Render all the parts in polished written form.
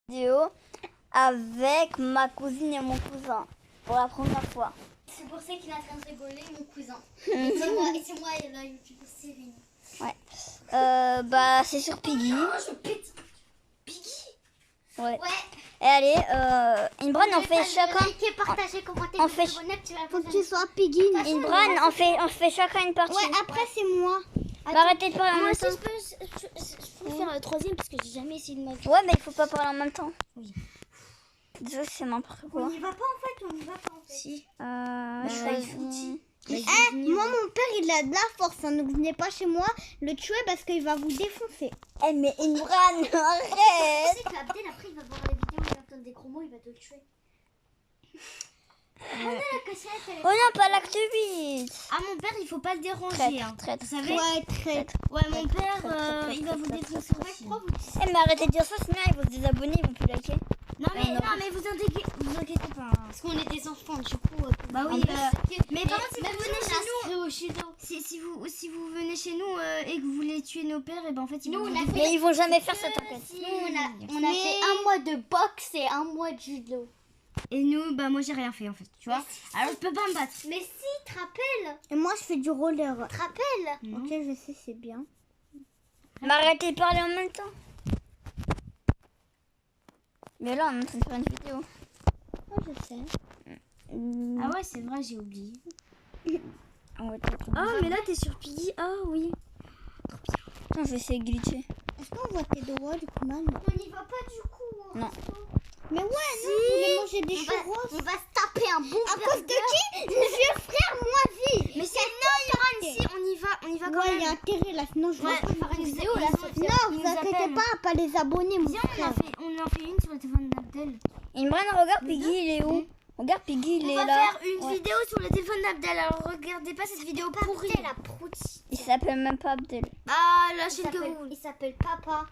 Vidéo avec ma cousine et mon cousin pour la première fois. C'est pour ça qu'il est en train de rigoler, mon cousin. Et c'est moi la youtubeuse Cyrine. Ouais. C'est sur Piggy. Oh, je pète. Piggy. Ouais. Ouais. Et allez, Imran, on fait chacun. Liker, partager, commenter. On fait. Faut que tu sois Piggy. Imran, on fait chacun une partie. Ouais, après c'est moi. Bah, arrêtez de parler en Moi même aussi, temps. je peux faire la troisième parce que j'ai jamais essayé de ma vie. Ouais, mais il faut pas parler en même temps. Oui. Désolé, c'est n'importe quoi. On n'y va pas en fait, on n'y va pas en fait. Si. Moi mon père il a de la force, hein, donc venez pas chez moi le tuer parce qu'il va vous défoncer. Eh mais Imran, Tu arrête. sais qu'Abdel après il va voir la vidéo, il va entendre des gros mots, il va te le tuer. On a la cassette, elle est... Oh non, pas l'acte 8. Ah mon père il faut pas le déranger Traître, hein. traître. Vous savez Ouais, très. Ouais mon père il va vous défoncer aussi. Eh mais arrêtez de dire ça, sinon ils vont se désabonner, ils vont plus liker. Non mais, non. non mais vous inquiétez pas. Parce qu'on est des enfants du coup. Bah oui. Mais par contre si vous venez chez nous, si vous venez chez nous et que vous voulez tuer nos pères, et ben en fait ils vont vous Mais ils vont jamais faire ça, t'inquiète. Nous, on a fait un mois de boxe et un mois de judo. Et nous, bah moi j'ai rien fait en fait, tu vois. Alors je peux pas me battre. Mais si, te rappelles. Et moi je fais du roller. Te rappelles. Ok, je sais, c'est bien. Mais arrêtez de parler en même temps. Mais là, on est en train de faire une vidéo. Oh, je sais. Ah ouais, c'est vrai, j'ai oublié. Ouais, Ah mais là t'es sur Piggy. Ah oui. Attends, je vais essayer de glitcher. Est-ce qu'on voit tes doigts du coup, man? On n'y va pas du coup. Non. Mais ouais, non, vous voulez manger des churros? On va se taper un bon À cause de qui? Le vieux frère, moi, vie. Mais c'est non, Yoran, si on y va quand Ouais, il même. y a intérêt là, sinon je Ouais, vais on va faire une vidéo là. Non, vous inquiétez pas les abonner, mon Viens, frère. on en fait une sur le téléphone d'Abdel. Imran, regarde Piggy, il est où? Regarde Piggy, il On est va là. faire une vidéo sur le téléphone d'Abdel. Alors regardez pas cette vidéo pourrie. La proutie. Il s'appelle même pas Abdel. Ah, la chaîne que vous. Il s'appelle Papa.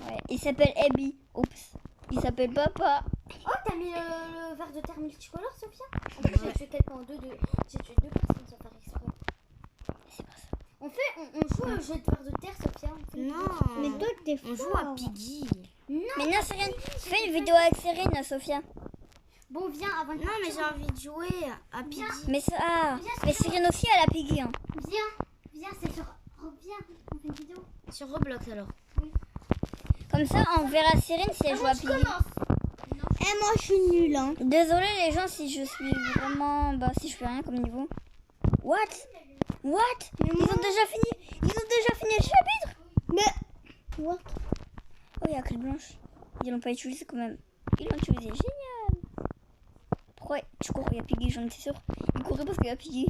Ouais, il s'appelle Abby. Oups. Il s'appelle Papa. Oh, t'as mis le verre de terre multicolore, Sophia? En plus, j'ai tué quelqu'un en deux. J'ai tué deux personnes sans faire exprès. C'est pas ça. On joue au jeu de verre de terre, Sophia. Non. Mais toi, t'es On joue à Piggy. Mais non, Cyrine, fais une vidéo avec Cyrine, Sophia. Bon, viens avant de... Non, mais j'ai envie de jouer à Piggy. Mais ça, mais Cyrine aussi, elle a Piggy. Hein. Viens, c'est sur... Reviens, on fait une vidéo. Sur Roblox, alors. Comme ça, on verra Cyrine si elle joue à Piggy. Eh, moi, je suis nulle, hein. Désolée les gens si je suis vraiment... si je fais rien comme niveau. What? Ils ont déjà fini le chapitre? Mais... What? Oh, il y a clé blanche. Ils l'ont pas utilisé quand même. Ils l'ont utilisé, génial. Pourquoi tu cours? Il y a Piggy, j'en étais sûre. Il courait parce qu'il y a Piggy.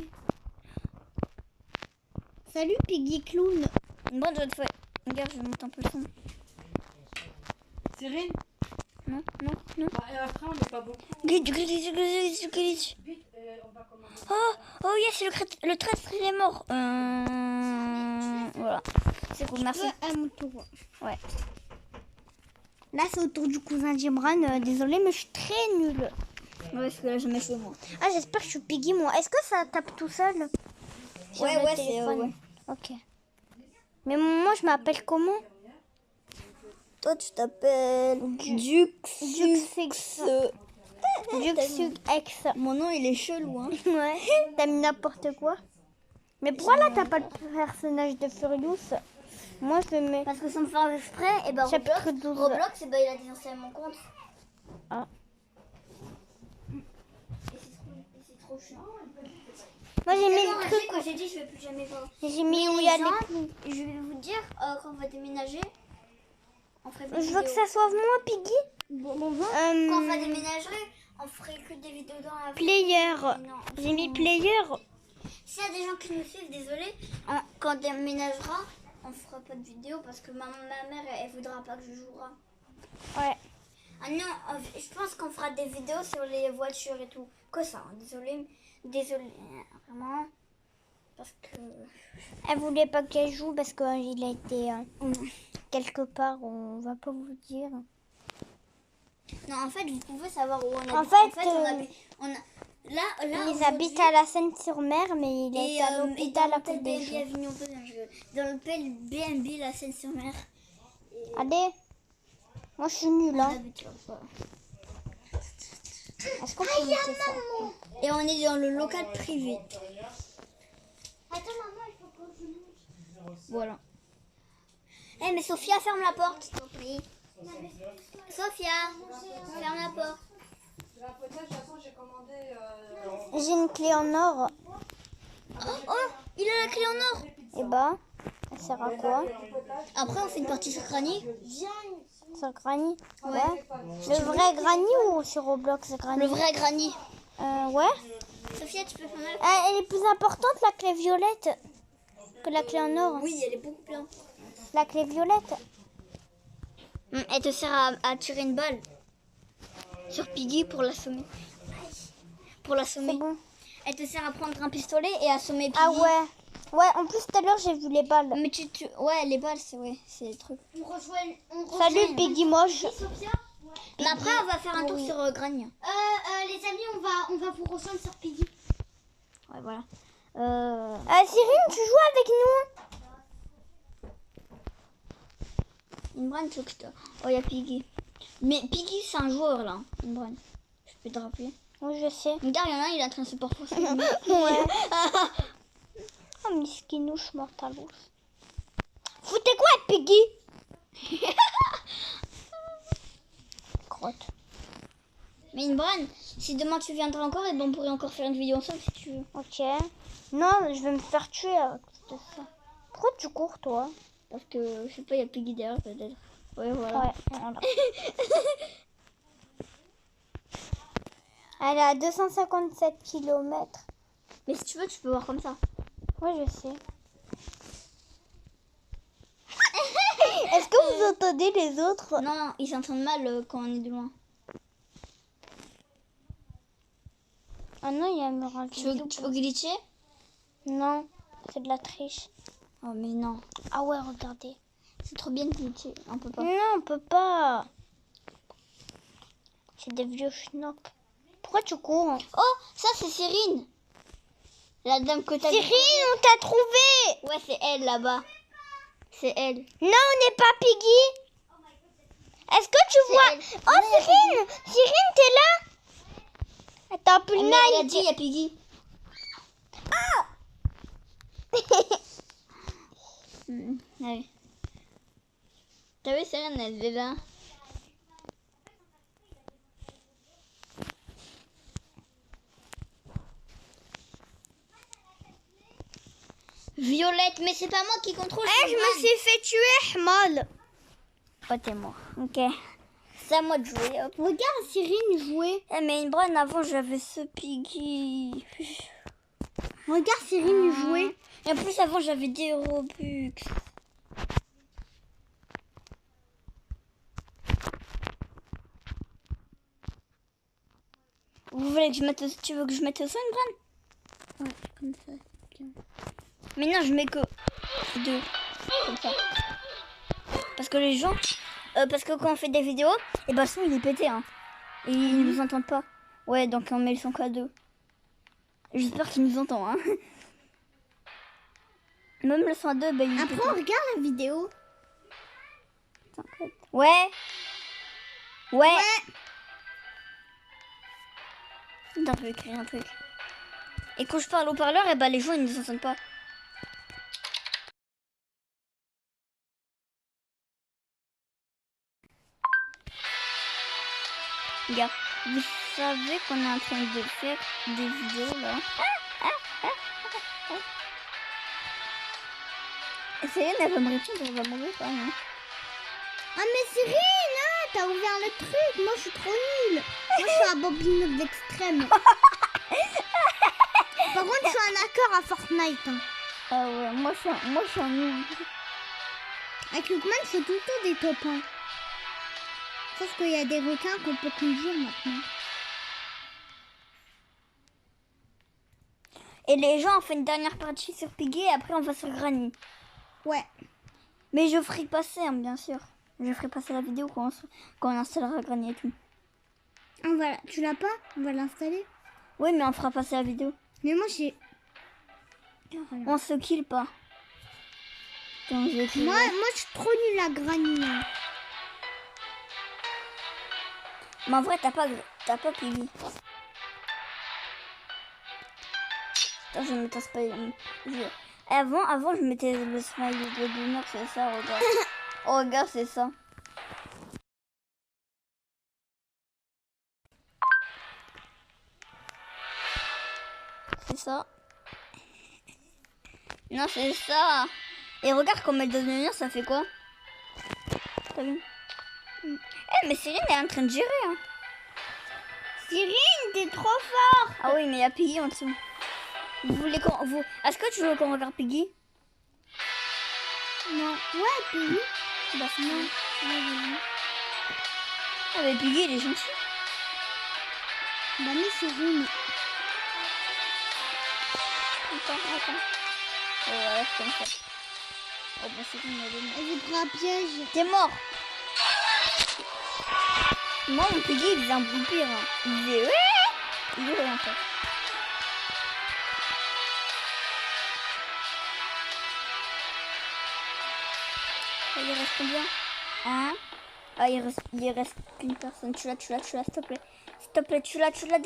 Salut, Piggy Clown. Une bonne fois. Regarde, je monte un peu le son. Cyrine? Non. Bah, et après, on n'est pas beaucoup. Glitch. Vite, on va commencer. Oh yes, le traître il est mort. Voilà. C'est cool, merci. À mon tour. Ouais. Là, c'est au tour du cousin d'Imran. Désolé, mais je suis très nulle. Ouais, parce que là, jamais fait moi. Ah, j'espère que je suis Piggy, moi. Est-ce que ça tape tout seul? Sur Ouais, le c'est... téléphone. ouais. Ok. Mais moi, je m'appelle comment? Toi, tu t'appelles... Duxux X. Mon nom, il est chelou, hein. Ouais. T'as mis n'importe quoi. Mais pourquoi là, t'as pas le personnage de Furious? Moi, je le mets. Parce que sans me faire exprès, et ben Chapitre Roblox, 12. Roblox, et ben il a désinstallé mon compte. Ah. Et c'est trop chiant. Moi, j'ai mis Tellement le âgé truc. que j'ai dit, je vais plus jamais voir. J'ai mis où il y a Les les... gens, je vais vous dire, quand on va déménager, on ferait des Je veux que ça soit moi, Piggy. Quand on va Euh, déménager, on ferait que des vidéos dans la... player. Non. J'ai mis player. S'il y a des gens qui nous suivent, désolé, quand on déménagera, on fera pas de vidéo parce que ma mère, elle voudra pas que je jouera. Ouais. Ah non, je pense qu'on fera des vidéos sur les voitures et tout. Que ça, hein, désolé, vraiment. Parce que... Elle voulait pas qu'elle joue parce qu'il a été quelque part. On va pas vous dire. Non, en fait, vous pouvez savoir où on est. En fait, là, Ils habitent à la Seine-sur-Mer, mais il est à l'hôpital à cause des jours. Dans l'hôtel BNB, la Seine-sur-Mer. Allez, Moi, je suis nulle, hein. Ah, tu vas pas. Est-ce qu'on peut mettre ça? Et on est dans le local privé. Attends, maman, il faut qu'on se monte. Voilà. Eh mais Sophia, ferme la porte, s'il te plaît. Sophia, ferme la porte. La potage, de toute façon, j'ai commandé. J'ai une clé en or. Oh, il a la clé en or. Et bah, elle sert à quoi? Après, on fait une partie sur Granny. Sur Granny? Ouais. Le vrai Granny ou sur Roblox Granny? Le vrai Granny. Ouais. Sophia, tu peux faire mal. Elle est plus importante, la clé violette, que la clé en or. Oui, elle est beaucoup plus. La clé violette. Elle te sert à tirer une balle sur Piggy pour l'assommer. Pour l'assommer. C'est bon. Elle te sert à prendre un pistolet et assommer Piggy. Ah ouais. Ouais, en plus tout à l'heure j'ai vu les balles. Mais ouais, les balles, c'est des trucs. On rejoint. Salut Piggy moche. Sophia. Mais après, on va faire un tour sur Granny. Les amis, on va vous rejoindre sur Piggy. Ouais, voilà. Cyrine, tu joues avec nous? Imran, tu veux que je te... Oh, il y a Piggy. Mais Piggy, c'est un joueur, là. Imran, je peux te rappeler. Oui, je sais. Regarde, il y en a un, il est en train de se porter. Ouais. Oh, miskinouche mortalos. Foutez quoi, Piggy? Crotte. Mais Imran, si demain tu viendras encore, et ben on pourrait encore faire une vidéo ensemble si tu veux. Ok. Non, mais je vais me faire tuer à cause de ça. Pourquoi tu cours, toi? Parce que, je sais pas, il y a Piggy derrière peut-être. Ouais, voilà. Ouais, voilà. Elle est à 257 km. Mais si tu veux, tu peux voir comme ça. Oui, je sais. Est-ce que vous entendez les autres? Non, non, ils s'entendent mal quand on est de loin. Ah non, il y a un mur Tu veux glitcher? Non, c'est de la triche. Oh, mais non. Ah ouais, regardez. C'est trop bien de glitcher. On peut pas. Non, on peut pas. C'est des vieux schnocks. Pourquoi tu cours? Oh, ça c'est Cyrine. La dame que t'as Cyrine, on t'a trouvé. Ouais, c'est elle là-bas. C'est elle. Non, on n'est pas Piggy. Est-ce que tu vois? elle. Oh, Non, Cyrine, Cyrine, t'es là? Attends, plus Mais elle a dit, il y a Piggy. Allez. T'as vu, Cyrine, elle est là. Violette, mais c'est pas moi qui contrôle. Je me suis fait tuer, Ahmad. Oh, t'es mort. Ok. C'est à moi de jouer. Hop. Regarde Cyrine jouer. Eh, mais une bonne avant, j'avais ce Piggy. Regarde Cyrine jouer. Et en plus, avant, j'avais des Robux. Vous voulez que je mette tu veux que je mette au son, Bran? Ouais, comme ça. Mais non, je mets que 2. Comme ça. Parce que les gens... parce que quand on fait des vidéos, et ben le son il est pété, hein. Et ils ne nous entendent pas. Ouais, donc on met le son qu'à 2. J'espère qu'ils nous entendent, hein. Même le son à 2, ben il est Après, pété. on regarde la vidéo. Ouais. Ouais. Attends, je vais écrire un truc. Et quand je parle au parleur, et ben les gens ils ne nous entendent pas. Regarde, vous savez qu'on est en train de faire des vidéos là. Céline, elle va me répondre, elle va mourir quand même. Ah mais Cyrine, hein, t'as ouvert le truc. Moi, je suis trop nulle. Moi, je suis un bobine d'extrême. Par contre, je suis un hacker à Fortnite. Hein. Ah ouais, moi je suis un nul. Avec Lookman, c'est tout le temps des top 1. Sauf qu'il y a des requins qu'on peut conduire maintenant. Et les gens ont fait une dernière partie sur Piggy et après on va sur Granny. Ouais. Mais je ferai passer, hein, bien sûr. Je ferai passer la vidéo quand on installera Granny et tout. Voilà, tu l'as pas? On va l'installer. Oui, mais on fera passer la vidéo. Mais moi, j'ai... On se kill pas. Attends, je vais écrire. Moi, je suis trop nulle à Granny. Hein. Mais en vrai, t'as pas Piggy. Attends, je vais mettre un smiley. Avant, je mettais le smiley de Gunnar, c'est ça, regarde. Oh, regarde, c'est ça. C'est ça. Non, c'est ça. Et regarde comme elle donne le lien, ça fait quoi? T'as vu? Eh, mais Cyrine est en train de gérer, hein. Cyrine, t'es trop fort. Ah oui, mais il y a Piggy en dessous. Vous voulez qu'on... Est-ce que tu veux qu'on regarde Piggy? Non. Ouais, puis Bah non. sinon... Ouais, vas-y. Ah mais Piggy, il est gentil. Bah, mais Cyrine. Attends. Oh, voilà, c'est comme ça. Oh, bah Cyrine, elle est morte. Elle prend un piège. T'es mort. Moi, mon Piggy, il faisait un bruit pire. Hein. Il faisait... Ouais. Il est en fait. Il reste combien? Un. Ah, il reste qu'une personne. Tu l'as, s'il te plaît. S'il te plaît, tu l'as, défonce-la.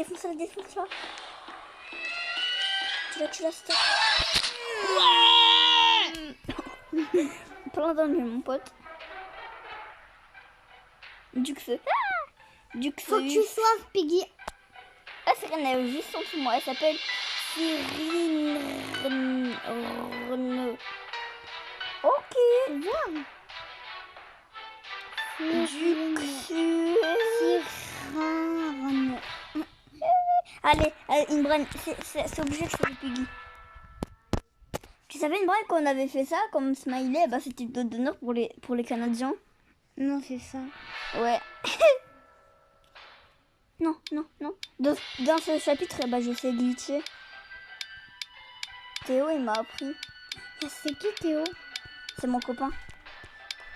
Tu l'as, s'il te plaît. Ouais. Plein d'ennuis, mon pote. Dux. Faut que tu sois Piggy. Ah, Cyrine, elle est juste en dessous de moi. Elle s'appelle Cyrine Renaud. Ok. Voir. Cyrine. Allez, Inbran, c'est obligé que je fasse le Piggy. Tu savais, Inbran, qu'on avait fait ça comme smiley, bah c'était le d'honneur pour les Canadiens. Non, c'est ça. Ouais. Non. Dans ce chapitre, bah, je sais glitcher. Théo, il m'a appris. C'est qui Théo? C'est mon copain.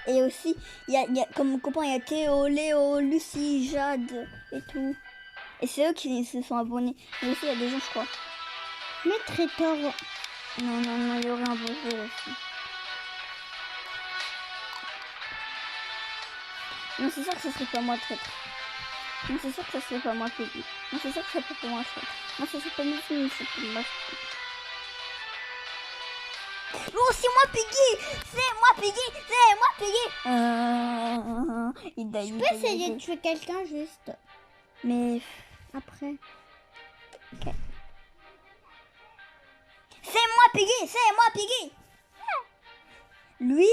Et aussi, il y a comme mon copain, il y a Théo, Léo, Lucie, Jade et tout. Et c'est eux qui se sont abonnés. Mais aussi, il y a des gens, je crois. Mais très tort. Non, il y aurait un beau jeu aussi. Non, c'est sûr que ce serait pas moi traître. Non, c'est sûr que ce serait pas moi Piggy. Non, c'est sûr que ce serait pas moi traître. Non, c'est sûr que c'est pas moi. Oh, c'est moi Piggy. Je peux essayer de tuer quelqu'un juste. Mais Après. okay. C'est moi Piggy. Lui,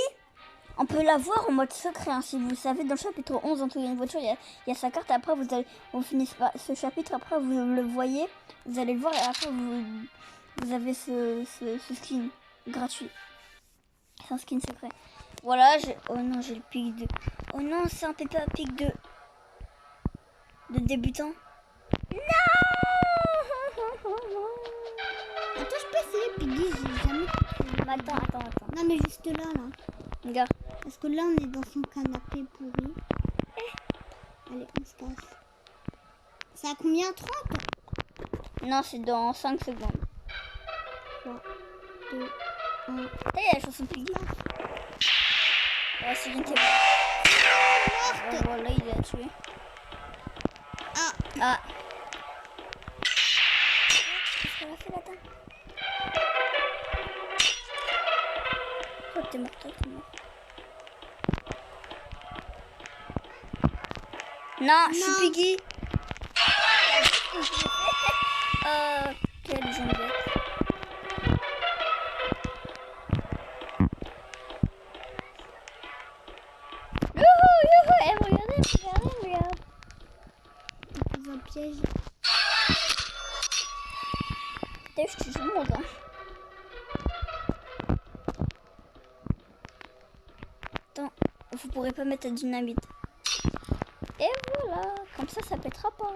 on peut l'avoir en mode secret, hein, si vous le savez. Dans le chapitre 11, en tout, il y a une voiture, il y a sa carte. Après, vous finissez par ce chapitre, après vous le voyez, vous allez le voir, et après vous avez ce skin gratuit. C'est un skin secret. Voilà, oh non, j'ai le pic de... Oh non, c'est un Peppa Pig de débutant. Non. Attends, je peux essayer Piggy, j'ai jamais. Attends. Non, mais juste là. Regarde. Parce que là, on est dans son canapé pourri. Allez, on se casse. C'est à combien? 30? Non, c'est dans 5 secondes. 3, 2, 1. T'as la chanson Piggy. Ouais, c'est une télé. Voilà, il l'a tué. Ah. Qu'est-ce qu'elle a fait là-dedans? Oh, t'es mort. Non, je suis Piggy. Quelle jambette. Youhou, regarde. Dans un piège. Je te jure, hein. Attends, vous pourrez pas mettre la dynamite. Et voilà, comme ça pètera pas.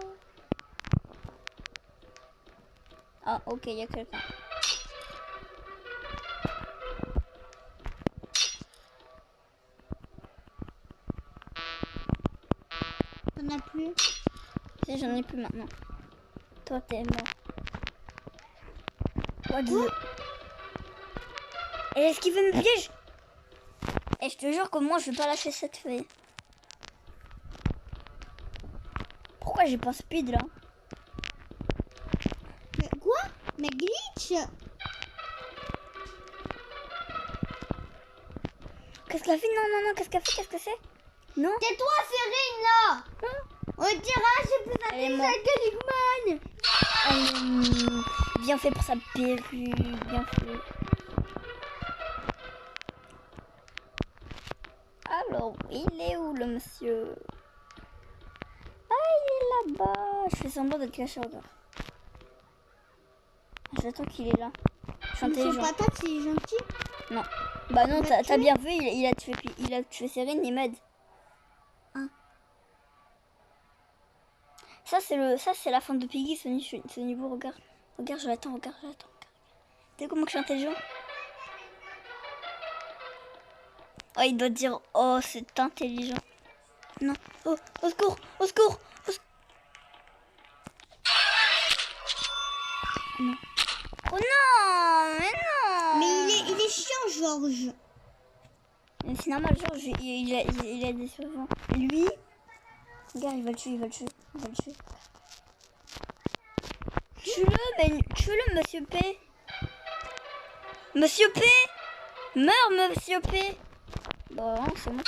Ah, ok, il y a quelqu'un. T'en as plus? Si, j'en ai plus maintenant. Toi, t'es mort. What the... Et est-ce qu'il veut me piège? Et je te jure que moi, je vais pas lâcher cette feuille. pourquoi j'ai pas speed là? Mais quoi? Mais glitch? Qu'est-ce qu'elle fait? Non, qu'est-ce qu'elle fait? Qu'est-ce que c'est? Non? Tais-toi, Cyrine, là. On dira, j'ai plus Elle est intelligent que Ligman. Bien fait pour sa perruque, bien fait. Alors, il est où le monsieur? Ah, il est là-bas. Je fais semblant d'être caché encore. J'attends qu'il est là. Je suis Mais c'est intelligent. pas toi qui es gentil. Non. Bah non, Il a t'as bien vu, il a tué Cyrine, il m'aide. Ah. Ça c'est la fin de Piggy, ce niveau, regarde. Regarde, je l'attends, regarde. T'as vu comment que je suis intelligent? Oh, il doit dire, oh, c'est intelligent. Non, oh, au secours, au secours, au secours. Non. Oh non, mais non. Mais il est chiant, Georges. Mais c'est normal, genre, il a des survivants. Lui, regarde, il va le tuer. Tue-le, monsieur P. Monsieur P. Meurs, monsieur P. Bon, c'est moi.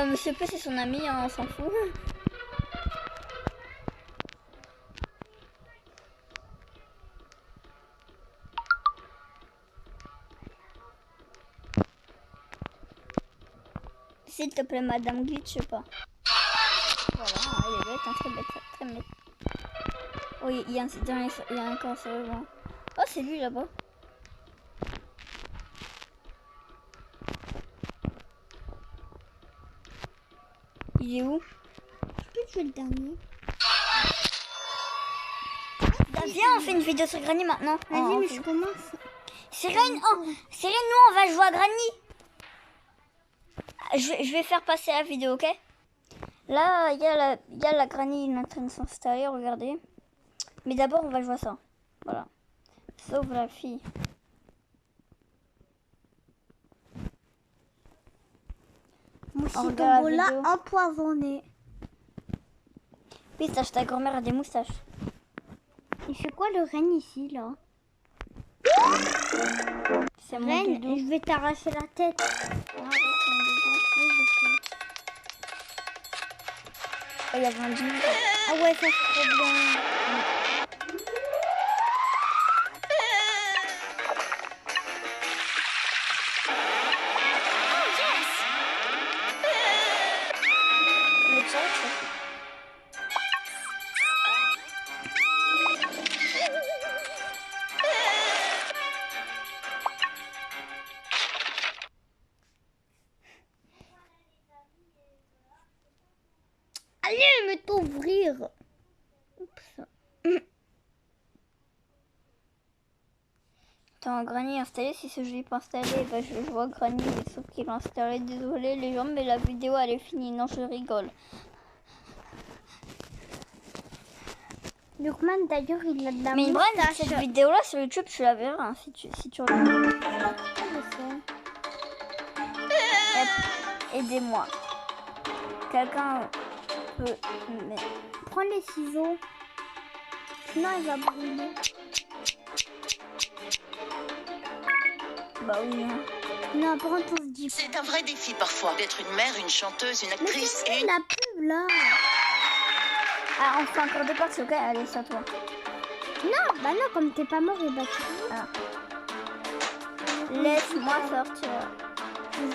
Monsieur P, c'est son ami, hein, on s'en fout. S'il te plaît, Madame Glitch, je sais pas. Voilà, elle est bête, hein, très bête. Oh, il y a encore un survivant. Oh, c'est lui là-bas. Il est où? Je peux tuer le dernier. Bah, viens, on fait une vidéo sur Granny maintenant. Vas-y, Oh, mais ok. je commence. Cyrine, nous on va jouer à Granny. Je vais faire passer la vidéo, ok? Là, il y a la Granny, il est en train de s'installer, regardez. Mais d'abord, on va jouer à ça. Voilà. Sauve la fille. Mouchitombola empoisonné. Pistache, ta grand-mère a des moustaches. Il fait quoi le renne ici, là? C'est mon Reine, doudou. je vais t'arracher la tête. Oh, il y avait un dîner. Ah ouais, ça c'est trop bien. Le chat. Allez, me t'ouvrir. Oups. Attends, Granny installé, si ce jeu n'est pas installé, bah je vois Granny, sauf qu'il est installé. Désolé les gens, mais la vidéo elle est finie. Non, je rigole. Lukman, d'ailleurs, il a de la Mais Imran, moustache. cette vidéo là sur YouTube, tu la verras hein, si tu regardes. Aidez-moi. Quelqu'un peut. Prends les ciseaux. Sinon, il va brûler. Bah oui. Hein. Non, par contre, on se dit. C'est un vrai défi parfois d'être une mère, une chanteuse, une Mais actrice c'est et une... la pub, là. Ah, on fait encore deux parties, ok? Allez, c'est à toi. Non, bah non, comme t'es pas mort, il va tuer. Ah. Laisse-moi sortir.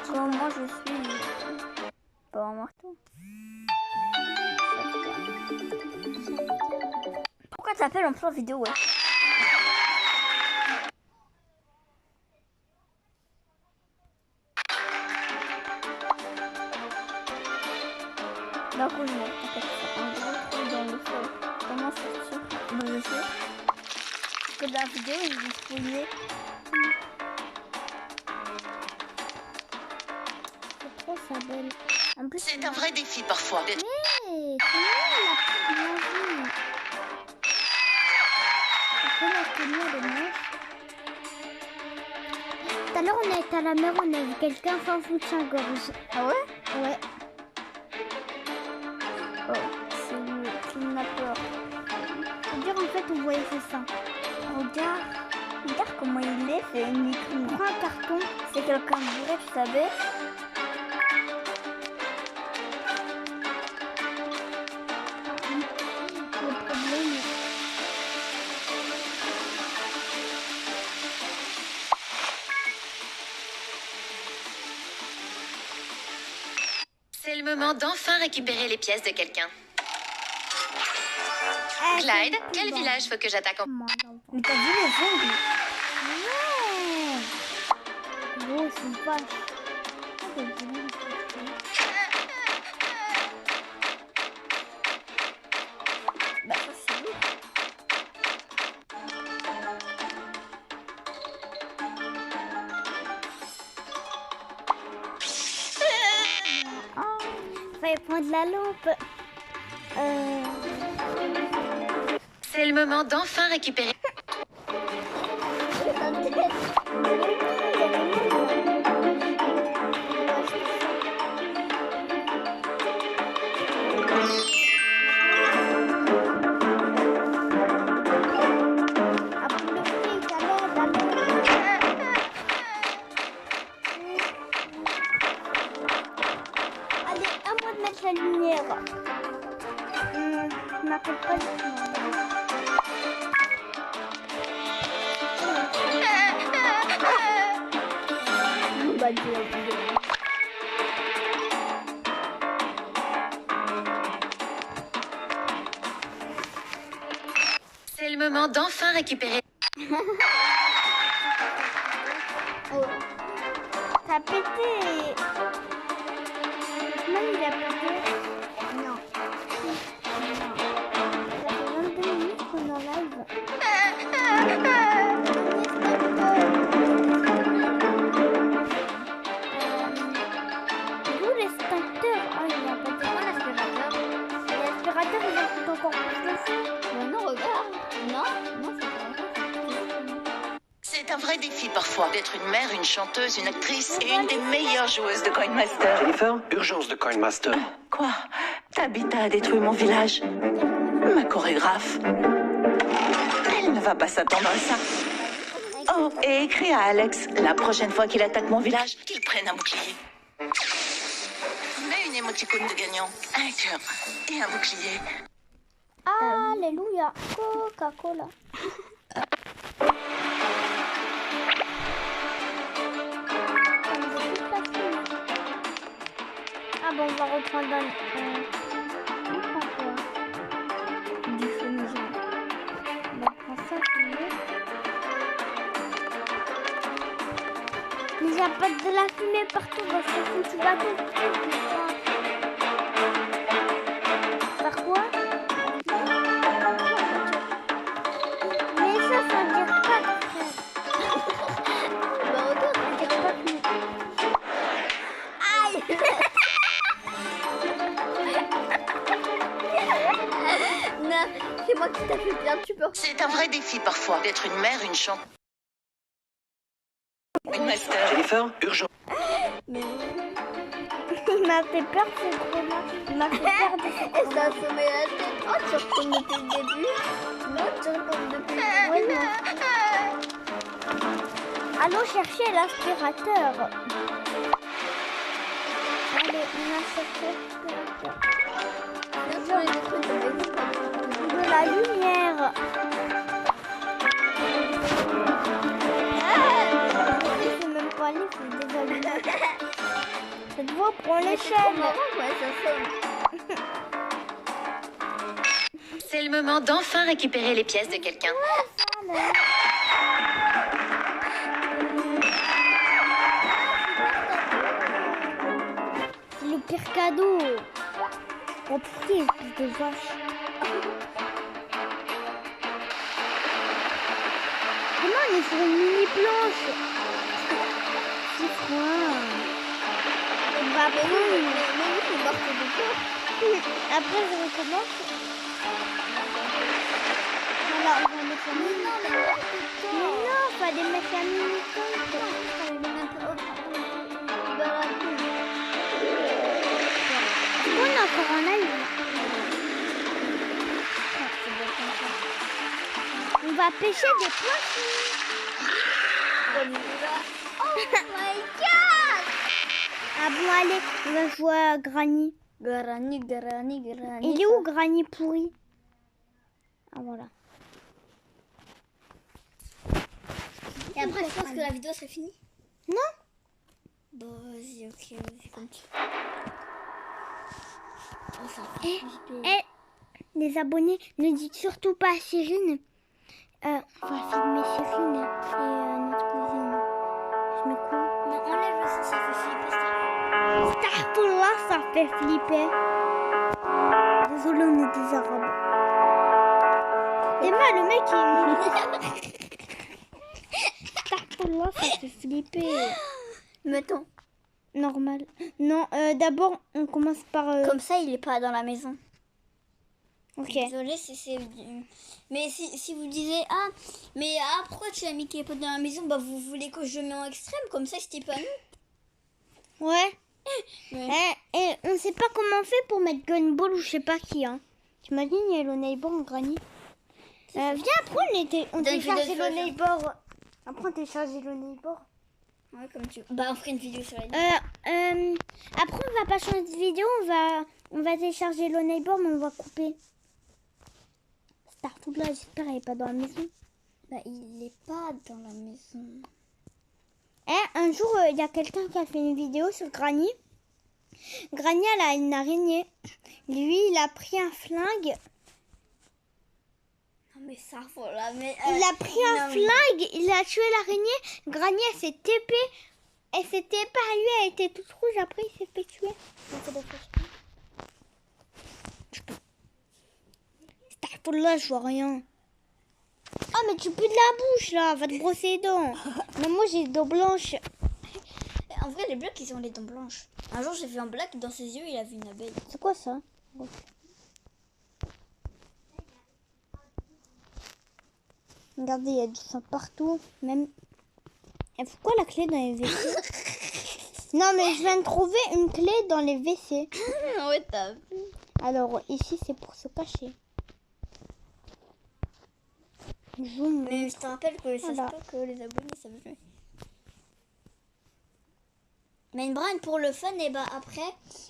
Comment je suis pas en marteau. Pourquoi t'appelles en plan vidéo, ouais? D'un coup, je mets un gros trou dans le sol. Comment sortir? Bon, je sais. Parce que dans la vidéo, je vais spoiler. C'est trop sa belle. En plus, C'est un vrai défi parfois d'être... hey, c'est moi la pub, bien vu. Après, la tenue, elle est moche. Tout à l'heure, on était à la mer, on a vu quelqu'un sans soutien-gorge. Ah ouais? Ouais. Oh. fait, on voyait c'est ça. Regarde. Regarde comment il est, c'est une vitrine. Prends un carton. C'est quelqu'un de vrai, tu savais? Le problème. C'est le moment d'enfin récupérer les pièces de quelqu'un. Ah, Clyde, c'est quel bon. village faut que j'attaque en... Moi, j'en Mais t'as vu les ongles? Ouais. Oh, c'est vache. Bah ça c'est lourd. Fallait prendre la lampe. C'est le moment d'enfin récupérer... Allez, à moi de mettre la lumière. Je m'appelle pas le Bah tu l'as oublié. C'est le moment d'enfin récupérer... Ça a pété. Même il a pété. Non. Ça fait 22 minutes qu'on est en live. D'où l'extincteur? Oh, il a pas de quoi l'aspirateur. L'aspirateur, il a tout encore plus de feu. Mais non, regarde. Non, non, c'est pas C'est un vrai défi parfois d'être une mère, une chanteuse, une actrice et une des meilleures joueuses de Coinmaster. Jennifer, urgence de Coinmaster. Quoi? Tabitha a détruit mon village. Ma chorégraphe. Elle ne va pas s'attendre à ça. Oh, et écris à Alex, la prochaine fois qu'il attaque mon village, qu'il prenne un bouclier. Mets une émoticône de gagnant, un cœur et un bouclier. Alléluia. Coca-Cola. Ah bon, on va reprendre un... on prend quoi? du fumigène. On prend ça, c'est mieux. Mais il n'y a pas de la fumée partout dans ce foutu bateau. Par quoi? Mais ça veut dire pas, frère. Bah regarde, Ça veut dire pas que... Aïe. non, c'est moi qui t'a fait bien, tu peux. C'est un vrai défi parfois d'être une mère, une chanteuse. Une master. Jennifer, urgence. Mais Il m'a fait peur, ce gros-là. Il m'a fait peur de ce et ça a sommé la tête. Oh, tu retournes depuis le début. Non, tu retournes depuis le début. Ouais, non. Allons chercher l'aspirateur. Allez, on a cherché l'aspirateur. Bien sûr, les trucs, je vais vous De la lumière. C'est même pas allé, c'est des allumettes. Cette voix prend C'est trop l'échelle. marrant, ouais, ça sonne. C'est le moment d'enfin récupérer les pièces de quelqu'un. C'est le pire cadeau. Oh putain, espèce de vache. Comment on est sur une mini planche? C'est froid. On va Mais prendre. oui, c'est morte de peur. Après, je recommence. Voilà, on va mettre la mini. Mais non, fallait mettre la mini compte. On est encore en live. va pêcher des poissons. Oh my God! Ah bon, allez, on va jouer à Granny. Granny. Il est où Granny pourri? Ah voilà. Et après, je pense que la vidéo serait finie. Non? Bon, vas-y, ok, vas-y, continue. Oh, ça va Eh, flipper. les abonnés, ne dites surtout pas à Cyrine. On va filmer Cyrine et notre cousine. Je mets quoi? Non, enlève ça, ça fait flipper, ça. Starpollah, ça fait flipper. Désolé, on est des Arabes. Emma, le mec, Starpollah, ça fait flipper. Mettons. Normal. Non, d'abord, on commence par... Comme ça, il est pas dans la maison. Ok. Désolée, c'est... Mais si vous disiez, ah, mais ah, pourquoi tu as mis qu'il est pas dans la maison? Bah, vous voulez que je le mette en extrême, comme ça, c'était pas nous. Ouais. Ouais. Et on sait pas comment on fait pour mettre Gunball ou je sais pas qui. Hein. T'imagines, il y a Hello Neighbor en Granny. Viens, après, on télécharge vidéo de Hello Flash. Neighbor. Après, on télécharge Hello Neighbor. Ouais, comme tu veux. Bah, on ferait une vidéo sur la Après, on va pas changer de vidéo. On va télécharger Hello Neighbor, mais on va couper. Starfood-là, j'espère, elle est pas dans la maison. Bah, il est pas dans la maison. Un jour, il y a quelqu'un qui a fait une vidéo sur Granny. Granny, elle a une araignée. Lui, il a pris un flingue. Non, mais ça, voilà, mais... Il a pris un flingue, il a tué l'araignée. Granny, elle s'est TP. Elle s'est TP à lui, elle était toute rouge. Après, il s'est fait tuer. Pour là, je vois rien. Oh, mais tu pues de la bouche, là. Va te brosser les dents. Mais moi, j'ai des dents blanches. En vrai, les blocs, ils ont les dents blanches. Un jour, j'ai vu un black, dans ses yeux, il a vu une abeille. C'est quoi ça? Regardez, il y a du sang partout. Même... Et pourquoi la clé dans les WC? Non, mais je viens de trouver une clé dans les WC. Ouais, t'as vu. Alors, ici, c'est pour se cacher. Zoom. Mais je te rappelle que ça Voilà. se peut que les abonnés savent jouer. Mais une brine pour le fun, et bah après,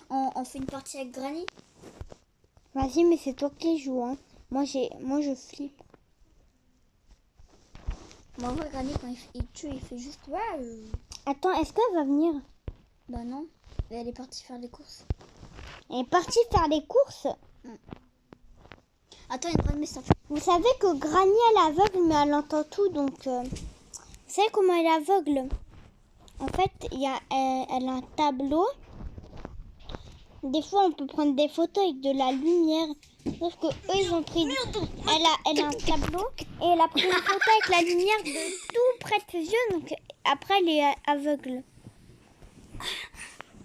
on fait une partie avec Granny. Vas-y, mais c'est toi qui joues, hein. Moi, je flippe. Moi, en vrai, Granny, quand il tue, il fait juste... Ouais, Attends, est-ce qu'elle va venir? Bah non, mais elle est partie faire des courses. Elle est partie faire les courses. Attends, une brine, mais ça fait... Vous savez que Granny, elle est aveugle, mais elle entend tout, donc... Vous savez comment elle est aveugle? En fait, elle a un tableau. Des fois, on peut prendre des photos avec de la lumière. Sauf que eux, ils ont pris... Elle a un tableau et elle a pris une photo avec la lumière de tout près de ses yeux. Donc, après, elle est aveugle.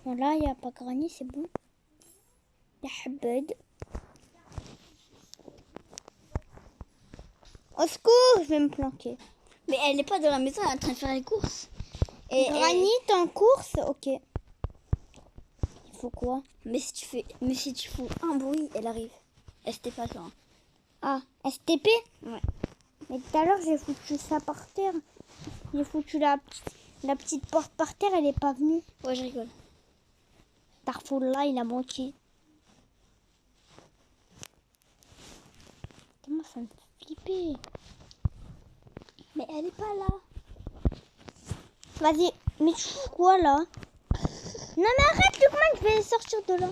Bon, là, il n'y a pas Granny, c'est bon. Il y a Habed. Au secours, je vais me planquer. Mais elle n'est pas dans la maison, elle est en train de faire les courses. Et Granny, t'es en course? Ok. Il faut quoi? Mais si tu fais un bruit, elle arrive. Elle s'était pas là. Ah, STP? Ouais. Mais tout à l'heure, j'ai foutu ça par terre. J'ai foutu la petite porte par terre, elle est pas venue. Ouais, je rigole. Starfall là, il a menti. Comment ça me fait flipper? Mais elle est pas là. Vas-y, mais tu fous quoi là? Non mais arrête Lukman, je vais sortir de là.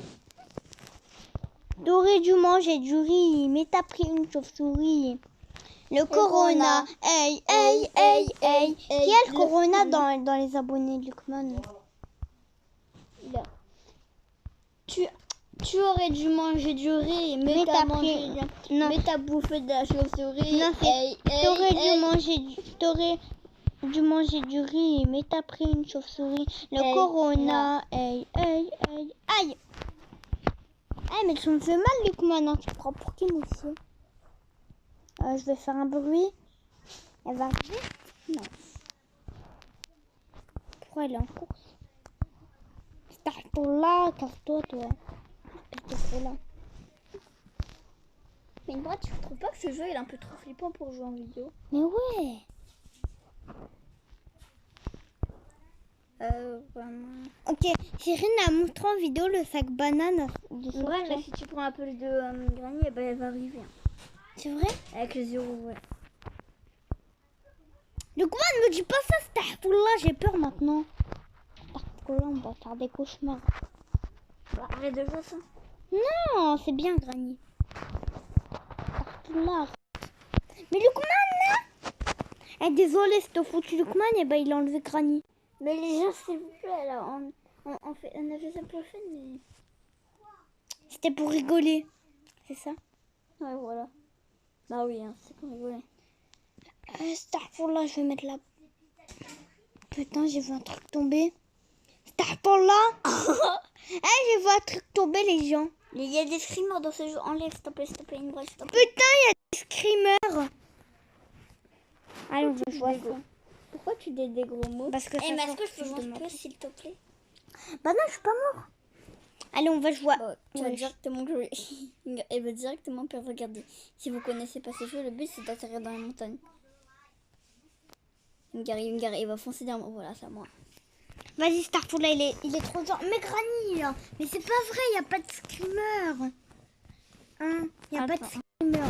T'aurais dû manger du riz, mais t'as pris une chauve-souris. Le Corona, hey, hey, hey, hey. Qui a le Corona dans les abonnés de Lukman? Tu aurais dû manger du riz, mais t'as mangé... Non, Mais t'as bouffé de la chauve-souris. non, t'aurais dû manger du riz, mais t'as pris une chauve-souris. Le Hey, Corona, hey, hey, hey, aïe. Ah, mais tu me fais mal, Lukman, hein. Tu prends pour qui, monsieur? Je vais faire un bruit. Elle va arriver? Non. Pourquoi elle est en course? Start là, casse-toi, toi. Qu'est-ce que tu fais là? Mais une boîte, tu trouves pas que ce jeu il est un peu trop flippant pour jouer en vidéo? Mais ouais. Vraiment. Ok, Cyrine a montré en vidéo le sac banane. En vrai, là, si tu prends un peu de granny, eh ben, elle va arriver. Hein. C'est vrai? Avec les zéros, ouais. Lukman, ne me dis pas ça, Astaghfirullah, j'ai peur maintenant. Astaghfirullah, on va faire des cauchemars. Bah, arrête de jouer ça. Non, c'est bien, Granny. Astaghfirullah. Mais Lukman, eh, désolé, c'est foutu Lukman, et ben il a enlevé Granny. Mais les gens, s'il vous plaît, là, on a fait ça pour le fun, mais... C'était pour rigoler. C'est ça? Ouais, voilà. Bah oui, hein, c'est pour rigoler. Astaghfirullah, je vais mettre là. Putain, j'ai vu un truc tomber. Astaghfirullah. J'ai vu un truc tomber, les gens. Il y a des screamers dans ce jeu. Enlève, s'il te plaît, une broche, s'il te plaît. Putain, il y a des screamers. Allez, on va jouer à ça. Pourquoi tu dis des gros mots? Parce que Eh, ça mais sort est-ce que je peux plus jouer de un moi. peu, s'il te plaît? Bah non, je suis pas mort. Allez, on va jouer. Bah, tu vas directement jouer. Elle va directement perdre. Regardez. Si vous connaissez pas ce jeu, le but c'est d'atterrir dans la montagne. Une gare, il va foncer derrière moi. Voilà, c'est à moi. Vas-y, Starfall, il est trop dur. Mais Granny, là. Mais c'est pas vrai, il n'y a pas de screamer. Hein, il n'y a pas de Attends. screamer.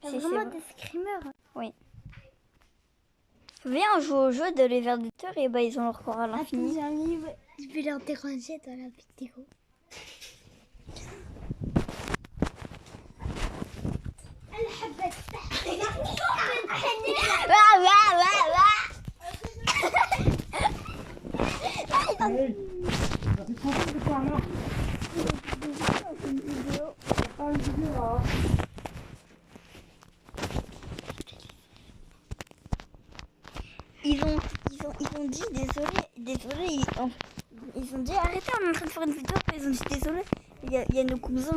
Il y Si, a c'est vraiment vrai. des screamers. Oui. Viens, on joue au jeu de les vers de terre et bah ils ont leur corps à Attends, l'infini. j'arrive. Je vais leur déranger dans la vidéo. Ils ont dit désolé, ils ont dit arrêtez, on est en train de faire une vidéo, après ils ont dit désolé, il y a nos cousins.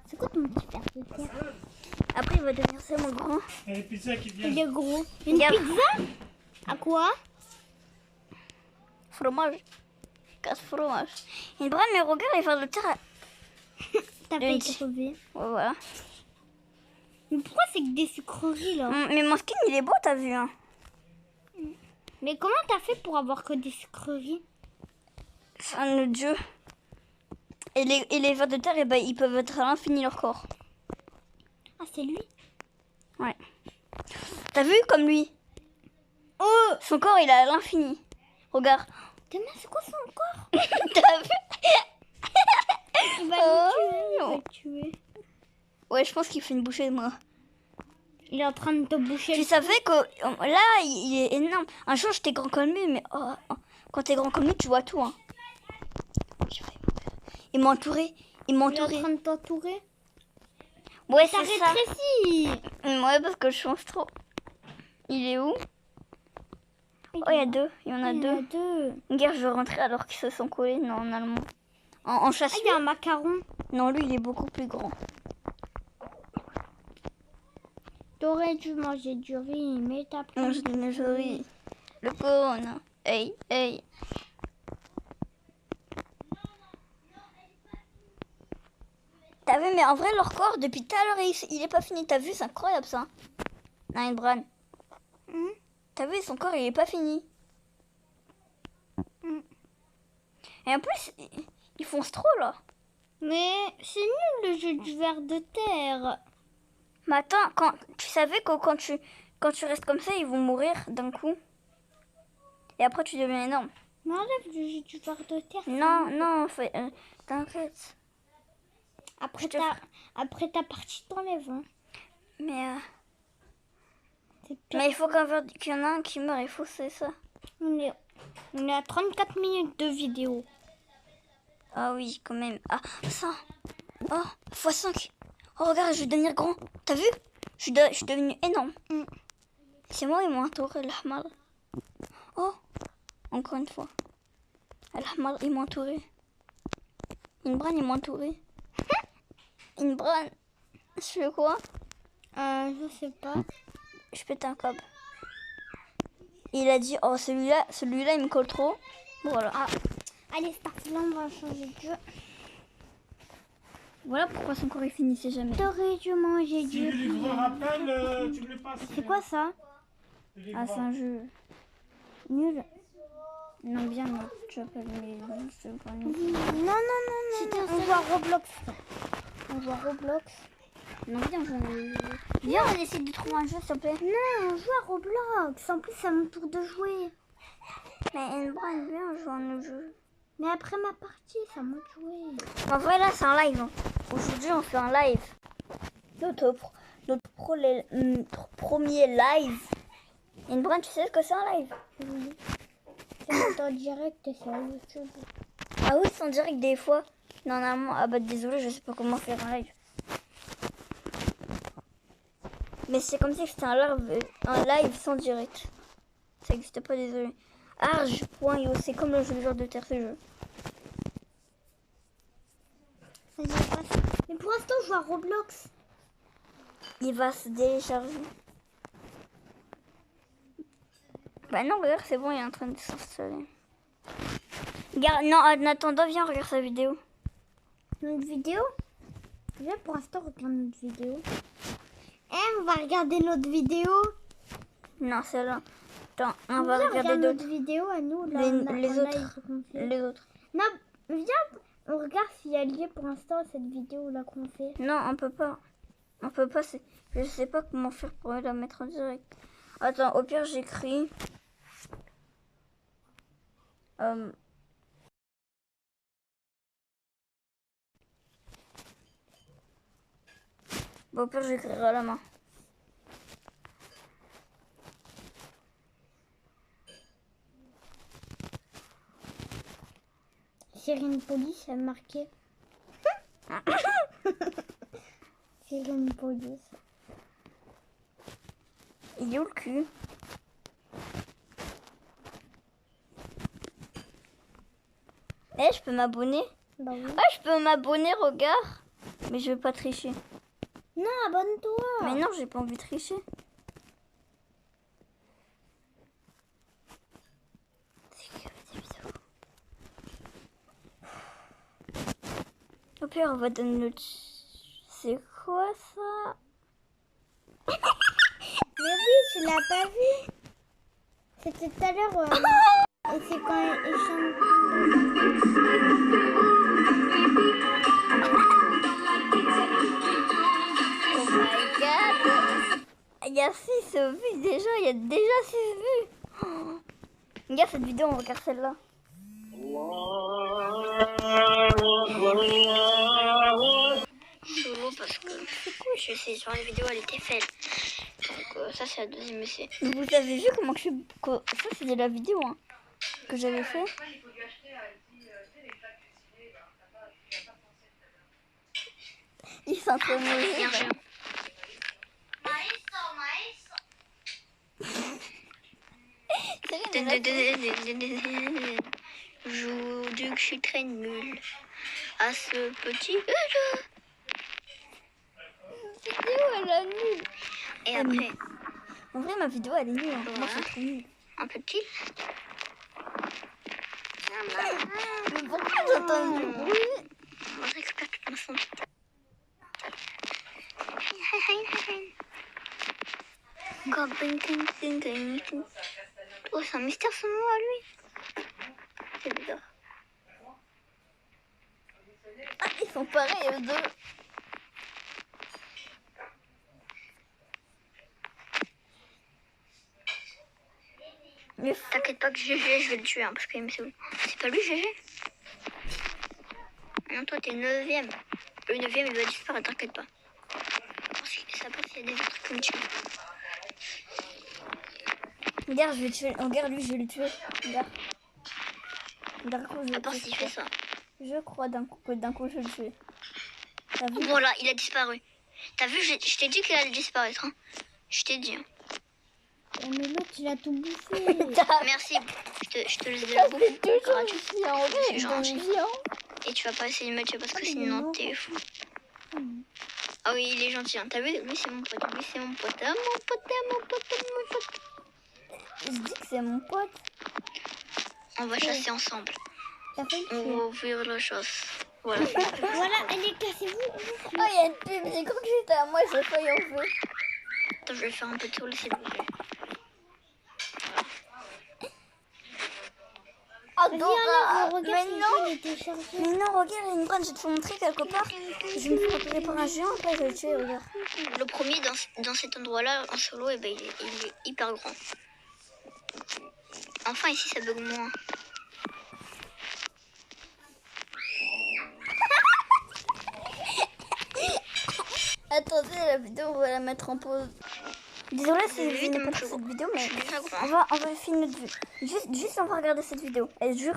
C'est quoi ton petit verre de terre? Après il va devenir tellement grand. Il y a les pizzas qui viennent. Il est gros. Une Regarde. pizza? À quoi? Fromage. Casse fromage. Une brave, mais regarde les vers de terre. T'as Une fait crever. Ouais, voilà. Mais pourquoi c'est que des sucreries là? Mais mon skin il est beau, t'as vu hein. Mais comment t'as fait pour avoir que des sucreries? C'est un autre jeu. Et les vers de terre, eh ben, ils peuvent être à l'infini leur corps. Ah, c'est lui? Ouais. T'as vu comme lui? Oh! Son corps il est à l'infini. Regarde. Demain, c'est quoi son corps? T'as vu? Il va Oh, le tuer, il va non. le tuer. Ouais, je pense qu'il fait une bouchée de moi. Il est en train de te boucher Tu le savais que là, il est énorme. Un jour, j'étais grand comme lui, mais quand t'es grand comme lui, tu vois tout. Hein. Il m'a entouré. Il m'a Il est en entouré. train de t'entourer. Ouais, Ça c'est ça. rétrécit. Ouais, parce que je pense trop. Il est où? Oh, il y a deux. Il y en a Il y en deux. a deux. Regarde, je veux rentrer alors qu'ils se sont collés normalement. En chasse. Ah, il y a un macaron. Non, lui, il est beaucoup plus grand. T'aurais dû manger du riz, mais t'as pris. Non, je dis joli. Le cône. Hey, hey. T'as vu, mais en vrai, leur corps, depuis tout à l'heure, il est pas fini. T'as vu, c'est incroyable ça. Nine Bran. T'as vu, son corps, il est pas fini. Et en plus, ils foncent trop là. Mais c'est nul le jeu du ver de terre. Mais attends, tu savais que quand tu restes comme ça, ils vont mourir d'un coup. Et après, tu deviens énorme. Mais enlève le jeu du ver de terre. Non, t'inquiète. Après je te après ta partie, t'enlèves. Hein. Mais, C'est pire. mais il faut qu'il y en a un qui meurt, il faut c'est ça. On est à 34 minutes de vidéo. Ah oui, quand même. Ah, ça. Oh, x5. Oh, regarde, je vais devenir grand. T'as vu? Je suis devenue énorme. C'est moi, ils m'ont entouré, l'ahmar. Oh, encore une fois. L'ahmar, ils m'ont entouré. Inbran, ils m'ont entouré. Inbran, je fais quoi? Je sais pas. Je pète un câble. Il a dit, oh, celui-là, il me colle trop. Voilà. Allez, Starfall, on va changer de jeu. Voilà pourquoi son corps il finissait jamais. T'aurais dû manger Si du le livreur appelle, tu me le passes. C'est quoi ça? Le Ah, livreur. c'est un jeu. Nul. Non, bien, mais tu appelles mes. Je sais pas. Non, non, non, non. On joue à Roblox. On joue à Roblox. Non, viens, viens, on essaie de trouver un jeu, s'il te plaît. Non, on joue à Roblox. En plus, c'est à mon tour de jouer. Mais Embrun, viens, joue à nos jeux. Mais après ma partie, c'est à moi de jouer. En vrai, là, c'est un live. Hein. Aujourd'hui, on fait un live. Notre premier live. Embrun, tu sais ce que c'est un live? Oui. C'est en direct sur YouTube. Ah oui, c'est en direct des fois. Normalement, ah bah désolé, je sais pas comment faire un live. Mais c'est comme si c'était un live sans direct. Ça n'existe pas, désolé. Arge.io, c'est comme le jeu de genre de terre, ce jeu. Vas-y, passe. Mais pour l'instant, je joue à Roblox. Il va se télécharger. Bah non, regarde, c'est bon, il est en train de s'installer. Regarde, non, en attendant, viens, regarde sa vidéo. Notre vidéo? Viens, pour l'instant, regarde notre vidéo. On va regarder notre vidéo. Non, celle-là. Attends, on va Viens, regarder regarde d'autres. notre vidéo à nous. Là, Les en autres. live qu'on fait. Les autres. Non, viens, on regarde s'il y a lié pour l'instant à cette vidéo là qu'on fait. Non, on peut pas. On peut pas. Je sais pas comment faire pour la mettre en direct. Attends, au pire, j'écris. Bon, au pire, j'écrirai à la main. Sirène Police a marqué. Sirène Police. Il est où le cul? Eh, je peux m'abonner? Bah oui. Ah, je peux m'abonner, regarde. Mais je veux pas tricher. Non, abonne-toi. Mais non, j'ai pas envie de tricher. Au pire, on va donner le... C'est quoi ça? Mais oui, tu l'as pas vu. C'était tout à l'heure. Et c'est quand il chante. Oh my god! Il y a 6 vues déjà, il y a déjà 6 vues! Oh. Regarde cette vidéo, on regarde celle-là. Solo parce que je sais sur la vidéo elle était faite. Donc ça c'est la deuxième essai. Vous avez vu comment ça c'était la vidéo hein, que j'avais fait. Il sont en train de mourir. Joue du que je suis très nulle à ce petit jeu. Vidéo elle est nulle. Et après, en vrai ma vidéo elle est nulle. Hein. Moi c'est trop nul. Un petit. Mais pourquoi j'entends du bruit? On récupère toute ma son. Oh, c'est un mystère son nom à lui. C'est bizarre. Ah, ils sont pareils eux deux. Mais t'inquiète pas que GG, je vais le tuer hein, parce qu'il me saoule. C'est pas lui GG? Non, toi t'es 9ème. Le 9ème il va disparaître, t'inquiète pas. Ça passe, il y a des autres qui me tuent. Regarde, je vais le tuer. Regarde lui, je vais le tuer. Regarde. D'un coup, je vais le tuer. S'il fait ça. Je crois d'un coup je vais le tuer. T'as vu? Voilà, il a disparu. T'as vu, je t'ai dit qu'il allait disparaître. Hein. Je t'ai dit. Hein. Mais l'autre, il a tout bouffé. Merci. Je te laisse de la bouffe. Gratuit. C'est gentil. Et tu vas pas essayer de me tuer parce que sinon t'es fou. Ah oui, il est gentil. Hein. T'as vu? Lui, c'est mon pote. Lui, c'est mon pote. Ah, mon pote, mon pote, mon pote. Je dis que c'est mon pote. On va chasser ensemble. On va ouvrir la chasse. Voilà. Voilà, allez, cassez-vous. Oh, il y a une pub, j'ai cru que c'était à moi, j'ai failli en feu. Attends, je vais faire un peu de tour, s'il vous plaît. Oh, Viens, Dora, regarde, mais ce non. jeu, il était chargé. Mais non, regarde, une branche, je vais te montrer quelque part. Je me fais repérer par un géant, après je vais le tuer, regarde. Le premier, dans cet endroit-là, en solo, eh ben, il est hyper grand. Enfin, ici, ça bug moins. Attendez, la vidéo, on va la mettre en pause. Désolée si vous n'avez pas vu cette vidéo, mais on va filmer notre vue. Juste, on va regarder cette vidéo. Elle dure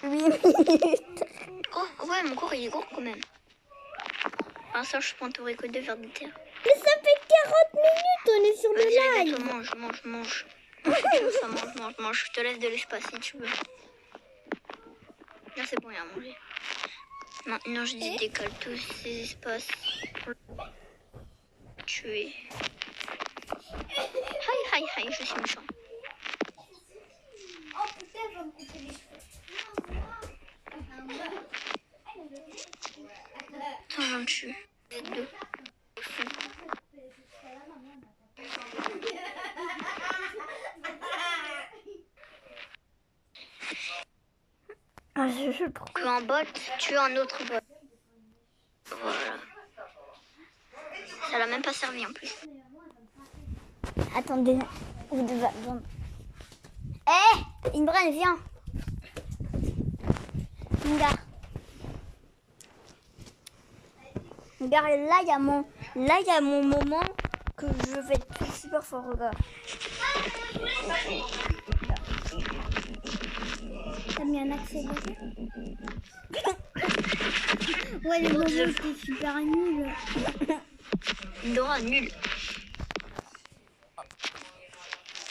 8 minutes. Oh, ouais, mon corps, il est gros quand même. Enfin, ça, je peux entourer que 2 vers de terre. Mais ça fait 40 minutes, on est sur le Vas-y, live. Agato, mange. Je te laisse de l'espace si tu veux. Là, c'est bon, il y a à manger. Maintenant, je décale tous ces espaces. Tuer. Hi, je suis méchant. Oh putain, elle va me couper les cheveux. Attends, j'en tue. Deux. Ah, je trouve. Que un bot tue un autre bot. Voilà. Ça l'a même pas servi en plus. Attendez, vous devez attendre. Hé, Imran, viens. Regarde. Regarde, là, il y a mon moment que je vais être super fort, regarde. T'as mis un accéléré. Ouais, le moment était super nul. Dora, nul.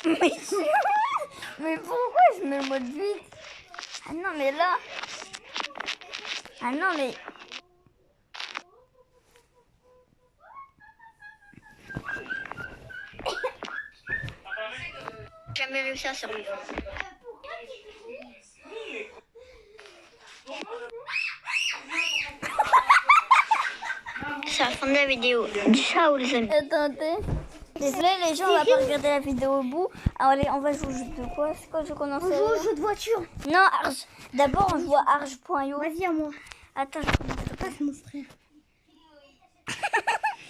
Mais pourquoi je mets le mode vite? Ah non, mais là. Ah non, mais. Jamais réussi à survivre. C'est la fin de la vidéo. Ciao les amis. Attendez. Désolé les gens, on va pas regarder la vidéo au bout. Allez, on va jouer au jeu de quoi? C'est quoi le jeu qu'on en fait? On joue au jeu de voiture. Non, Arge. D'abord, on joue à Arge.io. Vas-y, à moi. Attends, je Passe mon frère.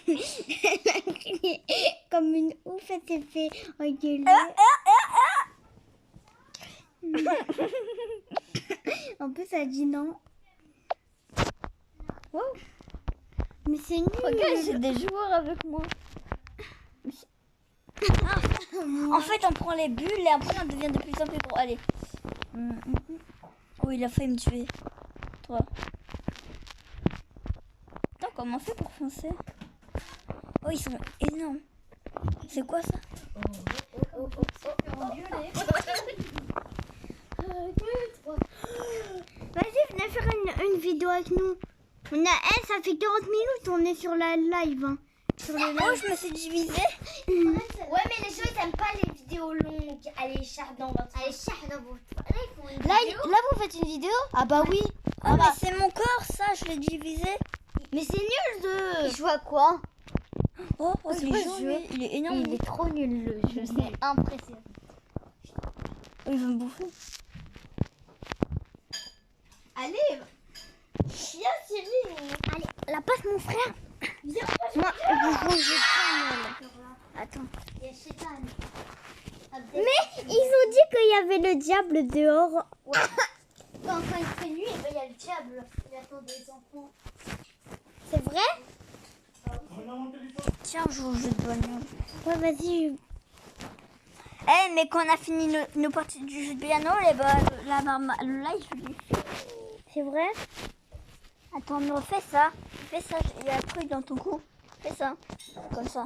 Elle a crié comme une ouf, elle s'est fait engueuler. En plus, elle a dit non. Wow. Mais c'est nul. regarde, j'ai des joueurs avec moi. En fait, on prend les bulles et après, on devient de plus en plus gros. Allez. Oh, il a failli me tuer. Toi. Attends, comment on fait pour foncer? Oh, ils sont énormes. C'est quoi ça? Vas-y, venez faire une vidéo avec nous. On a, ça fait 40 minutes, on est sur la live. Hein. Sur le live. Oh, je me suis divisée. Ouais, mais les gens ils aiment pas les vidéos longues. Allez, charge dans votre. Allez, charge dans votre. Là, vous faites une vidéo? Ah bah oui. Oh, mais c'est mon corps, ça, je l'ai divisé. Mais c'est nul de... Il joue à quoi? Oh, c'est il quoi est ce jaune, jeu lui. Il est énorme. Il est trop nul le jeu, c'est impressionnant. Oh, il va me bouffer. Allez. Viens Cyril. Allez, la passe mon frère. Viens. Moi, je prends. Attends. Mais ils ont dit qu'il y avait le diable dehors. Quand il fait nuit, il y a le diable. Il attend des enfants. C'est vrai? Tiens, je joue au jeu de bagnole. Ouais, vas-y. Eh, mais quand on a fini nos parties du jeu de piano, et bah, le live, je l'ai fait. C'est vrai? Attends, mais fais ça. Fais ça, il y a un truc dans ton cou. Fais ça. Comme ça.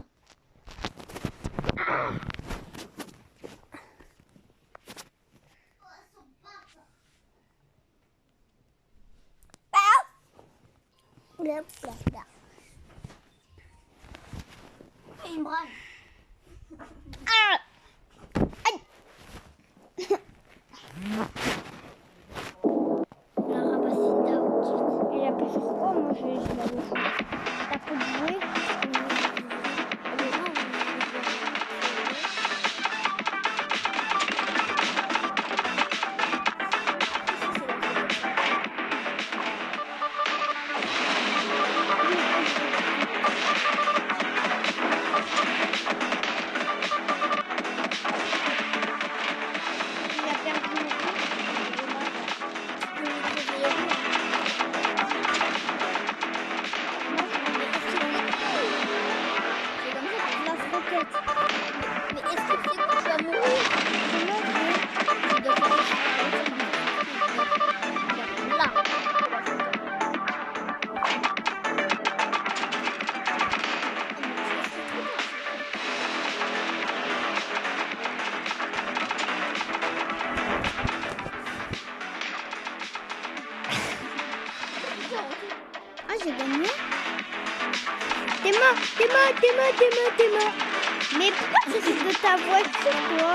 Là, là, là. Imran. Ah! La Rabasita. je vais aller jouer. T'as pas de jouer? Il a perdu mon coup. Mais est-ce que tu sais que tu vas mourir? Tu dois faire là. Ah, j'ai gagné. T'es mort. Mais pourquoi tu fais de ta voiture, toi?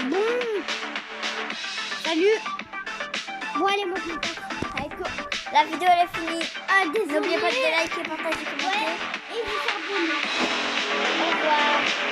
Bon. Salut. Bon, allez, moi, je me casse. La vidéo elle est finie. Ah, désolé. N'oubliez pas de liker, partager, commenter. Et vous abonner. Au revoir.